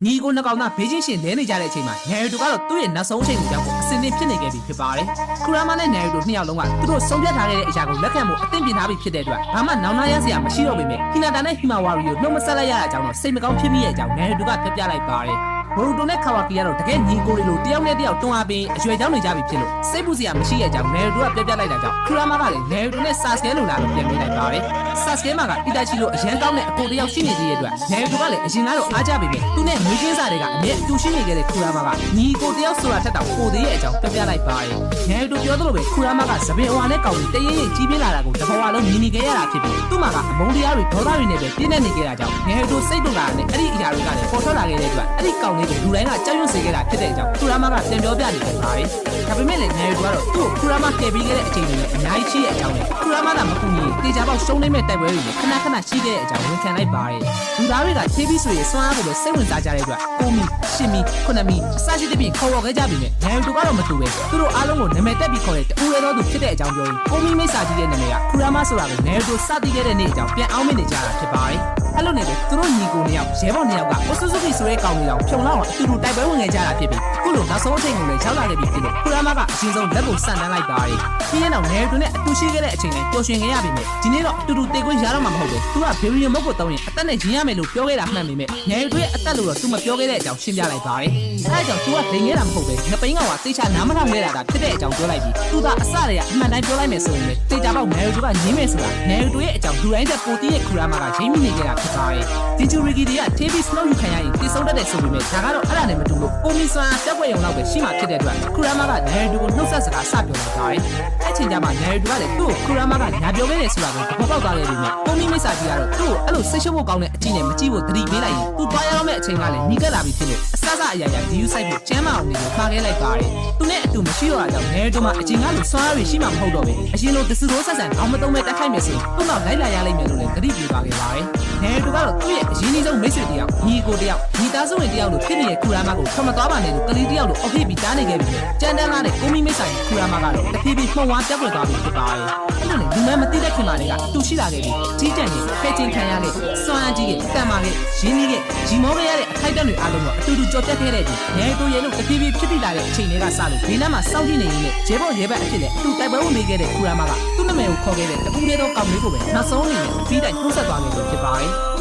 ညီကိုနှကောင်သားဘေးချင်းရှင်လဲနေကြတဲ့အချိန်မှာနေရီတိုကတော့သူ့ရဲ့နောက်ဆုံးအချိန်ကိုကြောက်ဖို့အစင်းသင်းဖြစ်နေခဲ့ပြီဖြစ်ပါတယ်ခူရာမာနဲ့နေရီတိုနှစ်ယောက်လုံးကသူတို့ဆုံးဖြတ်ထားတဲ့အရာကိုလက်ခံဖို့အသင့်ပြင်ထားပြီးဖြစ်တဲ့အတွက်ဘာမှနောင်နာရစရာမရှိတော့ပေမဲ့ဟီနာတာနဲ့ဟီမာဝါရီကိုနှုတ်မဆက်လိုက်ရတဲ့အကြောင်းတော့စိတ်မကောင်းဖြစ်မိတဲ့အကြောင်းနေရီတိုကပြပြလိုက်ပါတယ်ဘရူတိုနဲ့ခါဝါကီကတော့တကယ်ညီကိုတွေလိုတယောက်နဲ့တယောက်တွန်းအားပေးအရွယ်ကြောင်းနေကြပြီဖြစ်လို့စိတ်ပူစရာမရှိတဲ့အကြောင်းနေရီတိုကပြပြလိုက်တာကြောင့်ခူရာမာကလည်းနေရီတိုနဲ့ဆာစကဲလိုလာလို့ပြန်ပေးလိုက်ပါတယ်ဆာစကဲမှာကအီတာချီလိုအရန်ကောင်းတဲ့အကိုတယောက်ရှိနေသေးတဲ့အတွက်နေရီတိုကလည်းအရင်ကတော့အားကြပေမဲ့သူနဲ့ငွေချင်းစာတွေကအမြဲအတူရှိနေခဲ့တဲ့ခူရာမာကညီကိုတယောက်ဆိုတာထက်တောင်ပိုသေးရဲ့အကြောင်းပြပြလိုက်ပါတယ်နေရီတိုပြောသလိုပဲခူရာမာကသပင်အဝါနဲ့ကောင်းပြီးတရင်ရင်ကြီးပြင်းလာတာကိုတစ်ဘဝလုံးမြင်နေခဲ့ရတာဖြစ်ပြီးသူ့မှာကအမုန်းတရားတွေဒေါသတွေနဲ့ပဲပြင်းနေနေခဲ့တာကြောင့်နေရီတိုစိတ်တုန်လာတဲ့အဲ့ဒီအရာတွေကလည်းပေါ်ထွက်လာခဲ့တဲ့အတွက်အဲ့ဒီကောင်လေးကိုလူတိုင်းကကြောက်ရွံ့စေခဲ့တာဖြစ်တဲ့အကြောင်းခူရာမာကပြန်ပြောပြနေတယ်ပါတယ်ဒါပေမဲ့လည်းနေရီတိုကတော့သူ့ကိုခူရာမာကယ်ပြီးခဲ့တဲ့အချိန်တွေနဲ့အများကြီးရှိတဲ့အကြောင်းနဲ့ခူရာမာကမကူညီတေချာပေါက်ရှုံးနေမဲ့တိုက်ပွဲတွေနဲ့ခဏခဏရှိခဲ့တဲ့အကြောင်းဝန်ခံလိုက်ပါတယ်လူသားတွေကသေးပြီးဆိုရင်စွမ်းအားကိုပဲစိတ်ဝင်စားကြတဲ့အတွက်ကိုမီရှင်းမီခုနမီအစရှိတဲ့ပြင်ခေါ်ဝေါ်ခဲ့ကြပြီနဲ့နေရီတိုကတော့မတူပဲသူတို့အားလုံးကိုနာမည်တက်ပြီးခေါ်တဲ့တူရဲတော်သူဖြစ်တဲ့အကြောင်းပြောရင်ကိုမီမိတ်ဆာကြီးရဲ့နာမည်ကခူရာမာဆိုတာကိုနေရီတိုစသိခဲ့တဲ့နေ့အကြောင်းပြန်အောင်မနေကြတာဖြစ်ပါတယ်အဲ့လိုနဲ့ပဲသူတို့ညီကိုနှစ်ယောက်ရဲဘော်နှစ်ယောက်ကအိုဆူဆူကီဆိုတဲ့ကောင်လေးတောင်ဖြုံလောက်အောင်အတူတူတိုက်ပွဲဝင်ခဲ့ကြတာဖြစ်ပြီးခုလိုနောက်ဆုံးအချိန်ကိုလည်းရောက်လာခဲ့ပြီဖြစ်လို့ခူရာမာကအရင်ဆုံးလက်ကိုဆန့်တန်းလိုက်ပါတယ်ပြီးရင်တော့နေရီတိုနဲ့အတူရှိခဲ့တဲ့အချိန်နဲ့ပျော်ရွှင်ခဲ့ရပြီမဲ့ဒီနေ့တော့အတူတူတေခွင့်ရတော့မှာမဟုတ်ဘူးသူကဘေရီယံမုတ်ကိုတောင်းရင်အသက်နဲ့ဂျင်းရမယ်လို့ပြောခဲ့တာမှန်ပေမဲ့နေရီတိုရဲ့အသက်လို့တော့သူမပြောခဲ့တဲ့အကြောင်းရှင်းပြလိုက်ပါတယ်အဲအကြောင်းသူကလိန်ခဲ့တာမဟုတ်ပဲငပိန်းကောင်ကတေချာနားမထောင်ခဲ့တာဖြစ်တဲ့အကြောင်းပြောလိုက်ပြီးသူကအစတည်းကအမှန်တိုင်းပြောလိုက်မယ်ဆိုရင်လေတေချာပေါက်နေရီတိုကငင်းမယ်ဆိုတာနေရီတိုရဲ့အကြောင်းလူတိုင်းတဲ့ပိုတီးရဲ့ခူရာမာကရိမ့်မိနေခဲ့တာဖြစ်ပါတယ်ဒီဂျူရီကီတွေကတေးပြီးစနိုးယူခံရရင်တေဆုံးတတ်တဲ့ဆိုပေမဲ့ဒါကတော့အဲ့ဒါနဲ့မတူလို့ကိုမီဆွမ်းတက်ွက်ရုံလောက်ပဲရှိမှဖြစ်တဲ့အတွက်ခူရာမာကနေရီတိုကိုနှုတ်ဆက်စကားစပြောလိုက်ပါတယ်အဲ့ချိန်ကျမှနေရီတိုကလည်းသူ့ကိုခူရာမာကညာပြောခဲ့တယ်ဆိုတာကိုဘောပေါက်သွားခဲ့ပြီမဲ့ကိုမီမိတ်ဆာကြီးကတော့သူ့ကိုအဲ့လိုဆိတ်ရှုပ်ဖို့ကောင်းတဲ့အကြည့်နဲ့မကြည့်ဖို့သတိပေးလိုက်ရင်သူသွားရတော့မဲ့အချိန်ကလည်းညီကက်လာပြီဖြစ်လို့အစအရာဒီယူဆိုင်ဖို့ကျမ်းမာအောင်နေလို့မှာခဲ့လိုက်ပါတယ်သူနဲ့အတူမရှိတော့တာကြောင့်နေရီတိုမှာအချိန်ကလိုဆွမ်းအားတွေရှိမှမဟုတ်တော့ပဲအရင်လိုဒစူရိုးဆက်ဆန်အောင်မတုံးမဲ့တက်ခိုက်မယ်ဆိုရင်သူ့နောက်လိုက်လာရလိမ့်မယ်လို့လည်းသတိပေးသွားခဲ့ပါတယ်နေရီတိုကတော့သူ့ရဲ့အရင်ကြီးဆုံးမိတ်ဆွေတယောက်ညီကိုတယောက်ညီသားစုဝင်တယောက်လို့ဖြစ်နေတဲ့ခူရာမာကိုထွက်မသွားပါနဲ့လို့ကလေးတယောက်လို့အဖေပြီးတားနေခဲ့ပြီကြမ်းတမ်းလာတဲ့ကိုမီမိတ်ဆာကြီးခူရာမာကတော့တဖြည်းဖြည်းမှုံဝါပြောက်ွယ်သွားပြီဖြစ်ပါတယ်အဲ့လိုနဲ့လူမဲမသိတဲ့ခင်မာတွေကတူရှိလာခဲ့ပြီးကြီးကြံနေဖဲချင်းခံရတဲ့စွမ်းအားကြီးရဲ့တန်မာတဲ့ရင်းနှီးတဲ့ဂျီမောခဲ့ရတဲ့အခိုက်အတန့်တွေအားလုံးကအတူတူကြော်ပြတ်ခဲ့တဲ့ဒီနေတိုရဲလို့တဖြည်းဖြည်းဖြစ်ပြီးလာတဲ့အချိန်တွေကစလို့ဒီနားမှာစောင့်ကြည့်နေရင်းနဲ့ရဲဘော်ရဲဘက်အဖြစ်နဲ့အတူတိုက်ပွဲဝင်နေခဲ့တဲ့ခူရာမာကသူ့နာမည်ကိုခေါ်ခဲ့တဲ့တပူးလေးတော့ကောင်းလေးကိုပဲနောက်ဆုံးအနေနဲ့ပြီးတိုင်နှုတ်ဆက်သွားခဲ့လို့ဖြစ်ပါတယ်